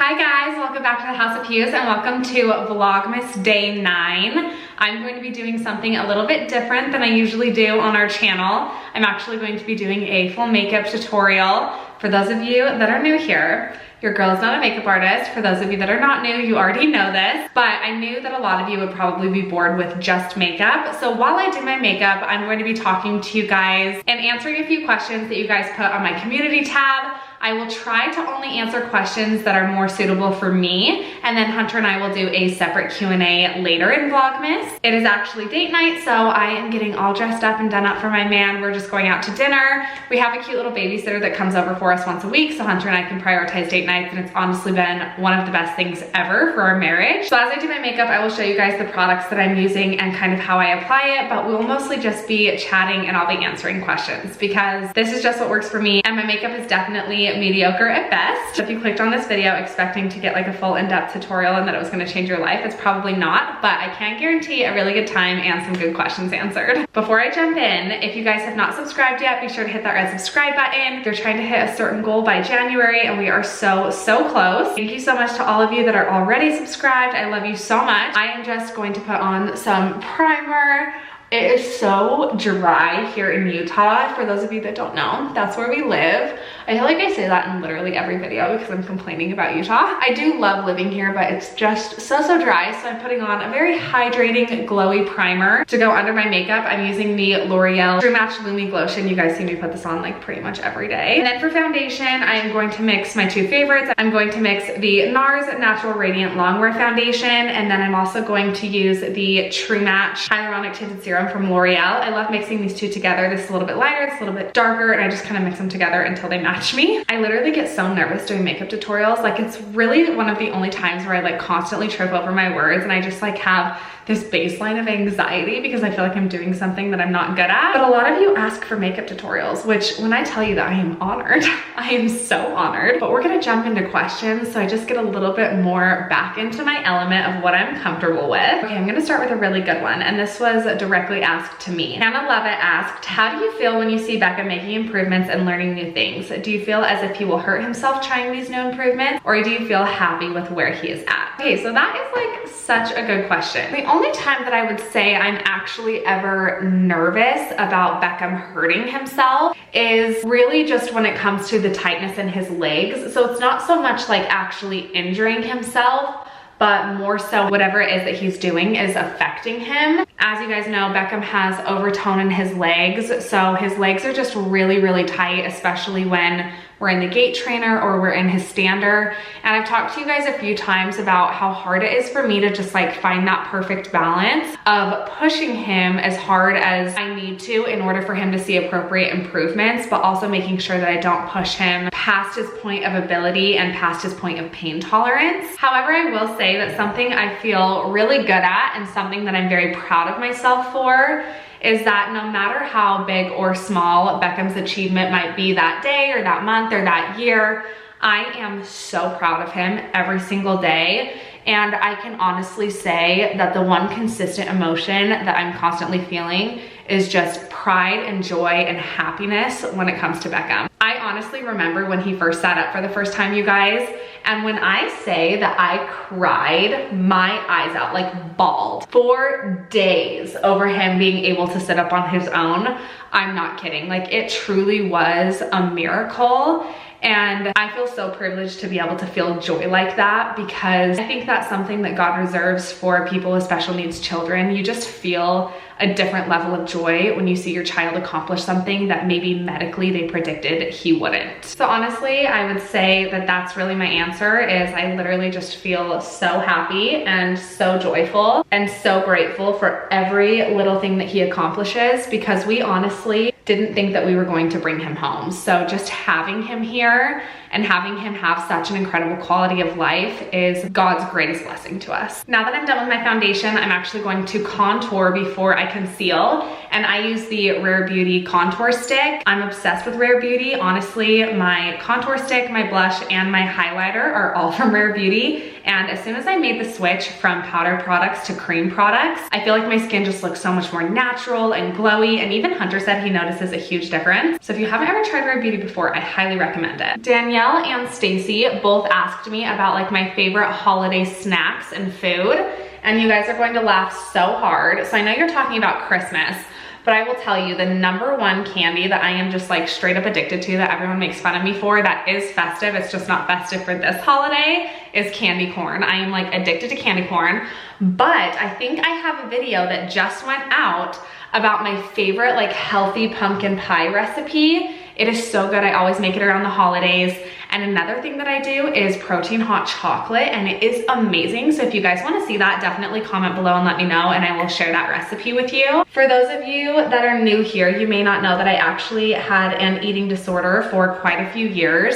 Hi guys, welcome back to the House of Hughes and welcome to Vlogmas Day 9. I'm going to be doing something a little bit different than I usually do on our channel. I'm actually going to be doing a full makeup tutorial. For those of you that are new here, your girl is not a makeup artist. For those of you that are not new, you already know this, but I knew that a lot of you would probably be bored with just makeup. So while I do my makeup, I'm going to be talking to you guys and answering a few questions that you guys put on my community tab. I will try to only answer questions that are more suitable for me, and then Hunter and I will do a separate Q&A later in Vlogmas. It is actually date night, so I am getting all dressed up and done up for my man. We're just going out to dinner. We have a cute little babysitter that comes over for us once a week, so Hunter and I can prioritize date nights, and it's honestly been one of the best things ever for our marriage. So as I do my makeup, I will show you guys the products that I'm using and kind of how I apply it, but we'll mostly just be chatting and I'll be answering questions because this is just what works for me, and my makeup is definitely mediocre at best. If you clicked on this video expecting to get like a full in-depth tutorial and that it was gonna change your life, it's probably not, but I can guarantee a really good time and some good questions answered. Before I jump in, if you guys have not subscribed yet, be sure to hit that red subscribe button. They're trying to hit a certain goal by January and we are so close. Thank you so much to all of you that are already subscribed. I love you so much. I am just going to put on some primer. It is so dry here in Utah. For those of you that don't know, that's where we live. I feel like I say that in literally every video because I'm complaining about Utah. I do love living here, but it's just so dry. So I'm putting on a very hydrating, glowy primer to go under my makeup. I'm using the L'Oreal True Match Lumi Glotion. You guys see me put this on like pretty much every day. And then for foundation, I am going to mix my two favorites. I'm going to mix the NARS Natural Radiant Longwear Foundation, and then I'm also going to use the True Match Hyaluronic Tinted Serum from L'Oreal. I love mixing these two together. This is a little bit lighter, it's a little bit darker, and I just kind of mix them together until they match me. I literally get so nervous doing makeup tutorials. Like, it's really one of the only times where I like constantly trip over my words and I just like have this baseline of anxiety because I feel like I'm doing something that I'm not good at. But a lot of you ask for makeup tutorials, which when I tell you that, I am honored. I am so honored. But we're gonna jump into questions so I just get a little bit more back into my element of what I'm comfortable with. Okay, I'm gonna start with a really good one, and this was directly asked to me. Hannah Levitt asked, how do you feel when you see Beckham making improvements and learning new things? Do you feel as if he will hurt himself trying these new improvements, or do you feel happy with where he is at? Okay, so that is like such a good question. The only time that I would say I'm actually ever nervous about Beckham hurting himself is really just when it comes to the tightness in his legs. So it's not so much like actually injuring himself, but more so whatever it is that he's doing is affecting him. As you guys know, Beckham has overtone in his legs, so his legs are just really tight, especially when we're in the gait trainer or we're in his stander. And I've talked to you guys a few times about how hard it is for me to just like find that perfect balance of pushing him as hard as I need to in order for him to see appropriate improvements, but also making sure that I don't push him past his point of ability and past his point of pain tolerance. However, I will say that something I feel really good at and something that I'm very proud of myself for is that no matter how big or small Beckham's achievement might be that day or that month or that year, I am so proud of him every single day. And I can honestly say that the one consistent emotion that I'm constantly feeling is just pride and joy and happiness when it comes to Beckham. I honestly remember when he first sat up for the first time, you guys, and when I say that I cried my eyes out, like bawled for days over him being able to sit up on his own, I'm not kidding. Like, it truly was a miracle. And I feel so privileged to be able to feel joy like that, because I think that's something that God reserves for people with special needs children. You just feel a different level of joy when you see your child accomplish something that maybe medically they predicted he wouldn't. So honestly, I would say that that's really my answer, is I literally just feel so happy and so joyful and so grateful for every little thing that he accomplishes, because we honestly didn't think that we were going to bring him home. So just having him here and having him have such an incredible quality of life is God's greatest blessing to us. Now that I'm done with my foundation, I'm actually going to contour before I I conceal, and I use the Rare Beauty contour stick. I'm obsessed with Rare Beauty. Honestly, my contour stick, my blush, and my highlighter are all from Rare Beauty. And as soon as I made the switch from powder products to cream products, I feel like my skin just looks so much more natural and glowy, and even Hunter said he notices a huge difference. So if you haven't ever tried Rare Beauty before, I highly recommend it. Danielle and Stacy both asked me about like my favorite holiday snacks and food, and you guys are going to laugh so hard. So I know you're talking about Christmas, but I will tell you the #1 candy that I am just like straight up addicted to, that everyone makes fun of me for, that is festive, it's just not festive for this holiday, is candy corn. I am like addicted to candy corn, but I think I have a video that just went out about my favorite like healthy pumpkin pie recipe. It is so good. I always make it around the holidays. And another thing that I do is protein hot chocolate, and it is amazing. So if you guys want to see that, definitely comment below and let me know, and I will share that recipe with you. For those of you that are new here, you may not know that I actually had an eating disorder for quite a few years.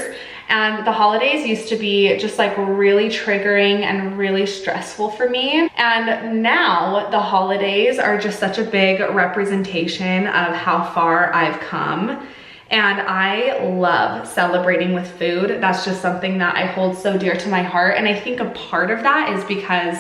And the holidays used to be just like really triggering and really stressful for me. And now the holidays are just such a big representation of how far I've come. And I love celebrating with food. That's just something that I hold so dear to my heart. And I think a part of that is because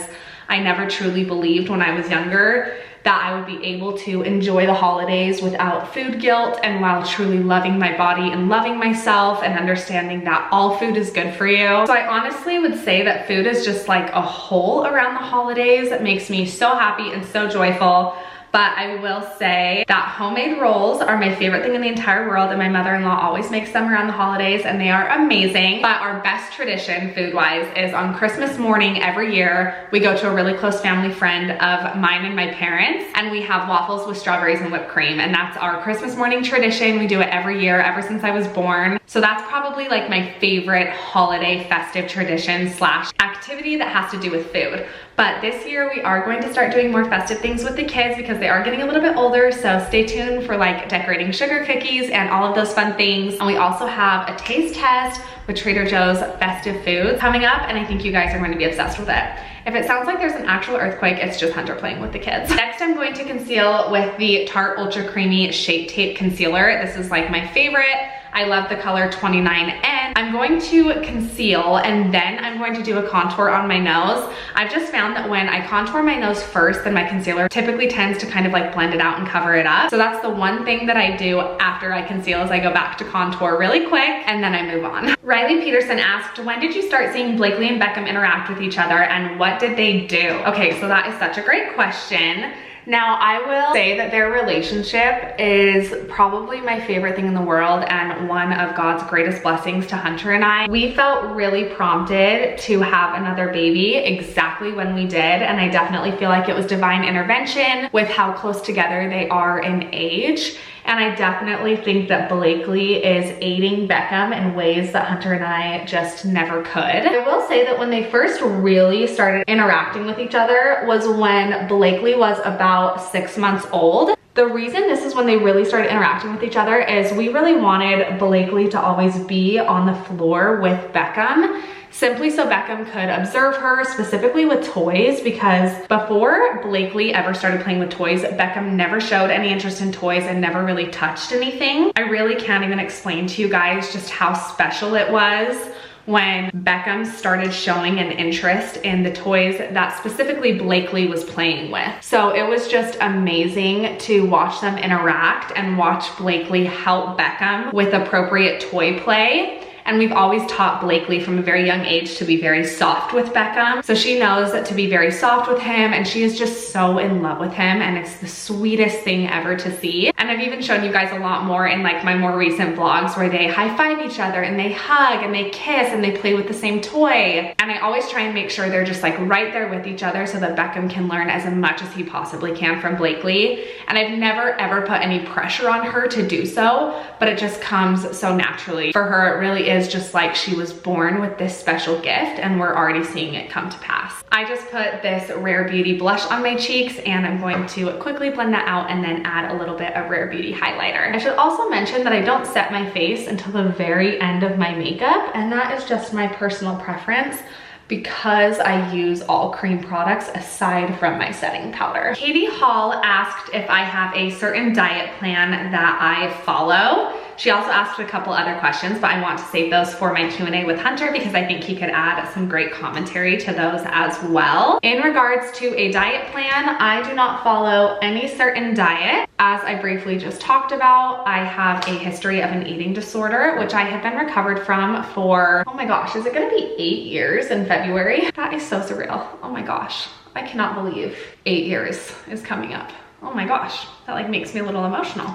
I never truly believed when I was younger that I would be able to enjoy the holidays without food guilt, and while truly loving my body and loving myself and understanding that all food is good for you. So I honestly would say that food is just like a whole around the holidays that makes me so happy and so joyful. But I will say that homemade rolls are my favorite thing in the entire world, and my mother-in-law always makes them around the holidays, and they are amazing. But our best tradition food-wise is on Christmas morning every year, we go to a really close family friend of mine and my parents, and we have waffles with strawberries and whipped cream, and that's our Christmas morning tradition. We do it every year ever since I was born. So that's probably like my favorite holiday festive tradition slash activity that has to do with food. But this year we are going to start doing more festive things with the kids because they are getting a little bit older, so stay tuned for like decorating sugar cookies and all of those fun things. And we also have a taste test with Trader Joe's festive foods coming up, and I think you guys are going to be obsessed with it. If it sounds like there's an actual earthquake, it's just Hunter playing with the kids. Next, I'm going to conceal with the Tarte Ultra Creamy Shape Tape Concealer. This is like my favorite. I love the color 29N. I'm going to conceal, and then I'm going to do a contour on my nose. I've just found that when I contour my nose first, then my concealer typically tends to kind of like blend it out and cover it up. So that's the one thing that I do after I conceal, is I go back to contour really quick and then I move on. Riley Peterson asked, when did you start seeing Blakely and Beckham interact with each other, and what did they do? Okay, so that is such a great question. Now, I will say that their relationship is probably my favorite thing in the world and one of God's greatest blessings to Hunter and I. We felt really prompted to have another baby exactly when we did, and I definitely feel like it was divine intervention with how close together they are in age. And I definitely think that Blakely is aiding Beckham in ways that Hunter and I just never could. I will say that when they first really started interacting with each other was when Blakely was about 6 months old. The reason this is when they really started interacting with each other is we really wanted Blakely to always be on the floor with Beckham, simply so Beckham could observe her, specifically with toys, because before Blakely ever started playing with toys, Beckham never showed any interest in toys and never really touched anything. I really can't even explain to you guys just how special it was when Beckham started showing an interest in the toys that specifically Blakely was playing with. So it was just amazing to watch them interact and watch Blakely help Beckham with appropriate toy play. And we've always taught Blakely from a very young age to be very soft with Beckham. So she knows that to be very soft with him, and she is just so in love with him, and it's the sweetest thing ever to see. And I've even shown you guys a lot more in like my more recent vlogs where they high five each other and they hug and they kiss and they play with the same toy. And I always try and make sure they're just like right there with each other so that Beckham can learn as much as he possibly can from Blakely. And I've never ever put any pressure on her to do so, but it just comes so naturally. For her, it really is just like she was born with this special gift, and we're already seeing it come to pass. I just put this Rare Beauty blush on my cheeks, and I'm going to quickly blend that out and then add a little bit of Rare Beauty highlighter. I should also mention that I don't set my face until the very end of my makeup, and that is just my personal preference. because I use all cream products aside from my setting powder. Katie Hall asked if I have a certain diet plan that I follow. She also asked a couple other questions, but I want to save those for my Q&A with Hunter because I think he could add some great commentary to those as well. In regards to a diet plan, I do not follow any certain diet. As I briefly just talked about, I have a history of an eating disorder, which I have been recovered from for, oh my gosh, is it gonna be 8 years in February? That is so surreal. Oh my gosh, I cannot believe 8 years is coming up. Oh my gosh, that like makes me a little emotional.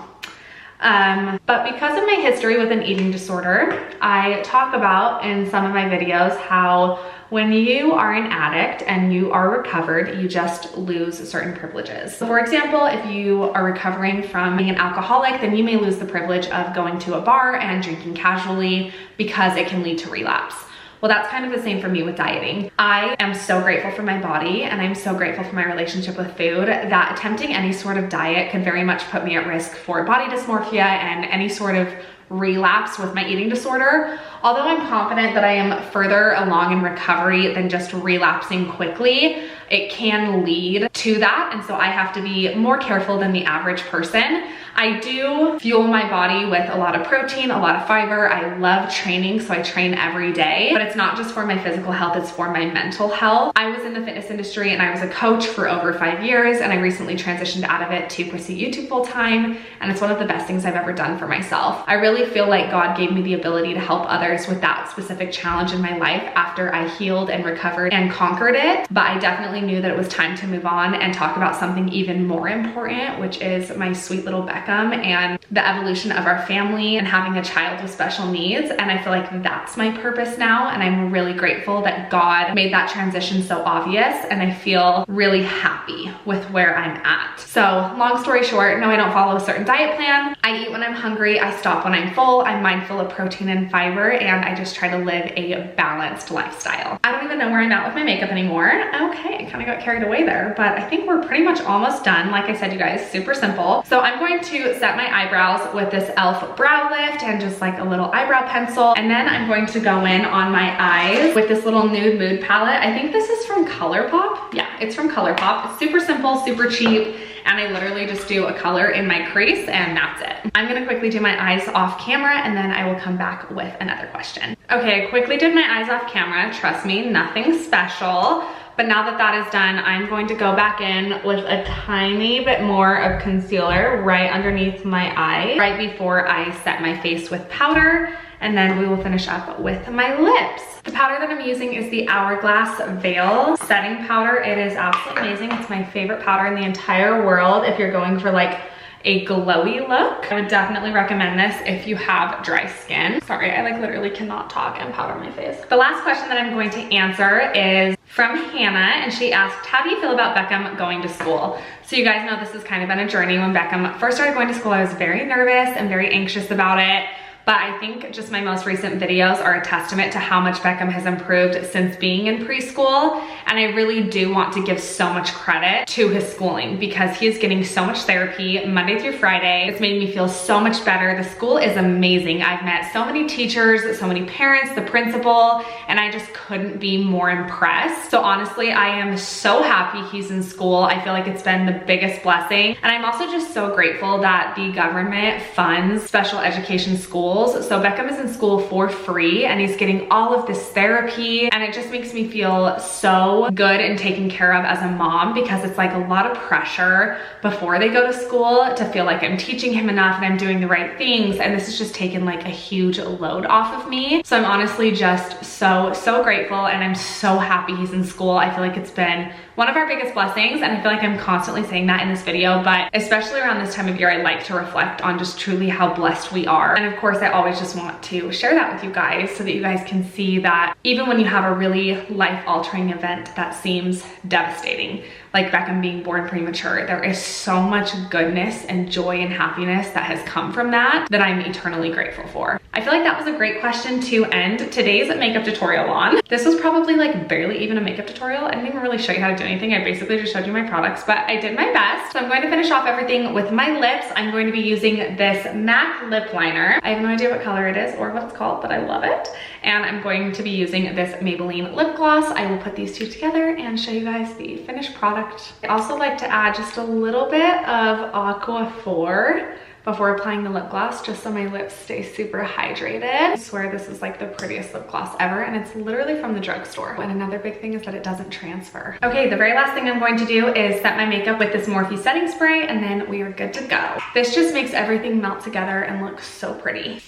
But because of my history with an eating disorder, I talk about in some of my videos how when you are an addict and you are recovered, you just lose certain privileges. So for example, if you are recovering from being an alcoholic, then you may lose the privilege of going to a bar and drinking casually because it can lead to relapse. Well, that's kind of the same for me with dieting. I am so grateful for my body and I'm so grateful for my relationship with food that attempting any sort of diet could very much put me at risk for body dysmorphia and any sort of relapse with my eating disorder. Although I'm confident that I am further along in recovery than just relapsing quickly, it can lead to that. And so I have to be more careful than the average person. I do fuel my body with a lot of protein, a lot of fiber. I love training, so I train every day, but it's not just for my physical health, it's for my mental health. I was in the fitness industry and I was a coach for over 5 years, and I recently transitioned out of it to pursue YouTube full time. And it's one of the best things I've ever done for myself. I really feel like God gave me the ability to help others with that specific challenge in my life after I healed and recovered and conquered it. But I definitely knew that it was time to move on and talk about something even more important, which is my sweet little Beckham and the evolution of our family and having a child with special needs. And I feel like that's my purpose now. And I'm really grateful that God made that transition so obvious. And I feel really happy with where I'm at. So long story short, no, I don't follow a certain diet plan. I eat when I'm hungry. I stop when I'm full. I'm mindful of protein and fiber. And I just try to live a balanced lifestyle. I don't even know where I'm at with my makeup anymore. Okay, I kind of got carried away there, but I think we're pretty much almost done. Like I said, you guys, super simple. So I'm going to set my eyebrows with this e.l.f. brow lift and just like a little eyebrow pencil. And then I'm going to go in on my eyes with this little nude mood palette. I think this is from ColourPop. Yeah, it's from ColourPop. It's super simple, super cheap. And I literally just do a color in my crease and that's it. I'm gonna quickly do my eyes off camera and then I will come back with another question. Okay, I quickly did my eyes off camera. Trust me, nothing special. But now that that is done, I'm going to go back in with a tiny bit more of concealer right underneath my eye, right before I set my face with powder. And then we will finish up with my lips. The powder that I'm using is the Hourglass Veil setting powder. It is absolutely amazing. It's my favorite powder in the entire world if you're going for like a glowy look. I would definitely recommend this if you have dry skin. Sorry, I like literally cannot talk and powder my face. The last question that I'm going to answer is from Hannah, and she asked, how do you feel about Beckham going to school? So you guys know this has kind of been a journey. When Beckham first started going to school, I was very nervous and very anxious about it. But I think just my most recent videos are a testament to how much Beckham has improved since being in preschool. And I really do want to give so much credit to his schooling because he is getting so much therapy Monday through Friday. It's made me feel so much better. The school is amazing. I've met so many teachers, so many parents, the principal, and I just couldn't be more impressed. So honestly, I am so happy he's in school. I feel like it's been the biggest blessing. And I'm also just so grateful that the government funds special education schools. So Beckham is in school for free and he's getting all of this therapy, and it just makes me feel so good and taken care of as a mom because it's like a lot of pressure before they go to school to feel like I'm teaching him enough and I'm doing the right things, and this has just taken like a huge load off of me. So I'm honestly just so grateful, and I'm so happy he's in school. I feel like it's been one of our biggest blessings, and I feel like I'm constantly saying that in this video, but especially around this time of year, I like to reflect on just truly how blessed we are. And of course, I always just want to share that with you guys so that you guys can see that even when you have a really life-altering event that seems devastating, like Beckham being born premature, there is so much goodness and joy and happiness that has come from that I'm eternally grateful for. I feel like that was a great question to end today's makeup tutorial on. This was probably like barely even a makeup tutorial. I didn't even really show you how to do anything. I basically just showed you my products, but I did my best. So I'm going to finish off everything with my lips. I'm going to be using this MAC lip liner. I have no idea what color it is or what it's called, but I love it. And I'm going to be using this Maybelline lip gloss. I will put these two together and show you guys the finished product. I also like to add just a little bit of Aquaphor before applying the lip gloss, just so my lips stay super hydrated. I swear this is like the prettiest lip gloss ever, and it's literally from the drugstore. And another big thing is that it doesn't transfer. Okay, the very last thing I'm going to do is set my makeup with this Morphe setting spray, and then we are good to go. This just makes everything melt together and look so pretty.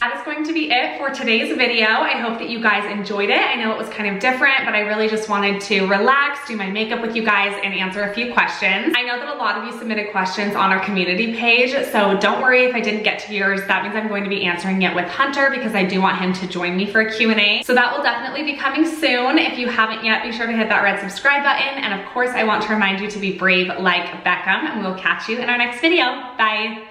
That is going to be it for today's video. I hope that you guys enjoyed it. I know it was kind of different, but I really just wanted to relax, do my makeup with you guys, and answer a few questions. I know that a lot of you submitted questions on our community page, so don't worry if I didn't get to yours. That means I'm going to be answering it with Hunter because I do want him to join me for a Q&A. So that will definitely be coming soon. If you haven't yet, be sure to hit that red subscribe button. And of course, I want to remind you to be brave like Beckham, and we'll catch you in our next video. Bye.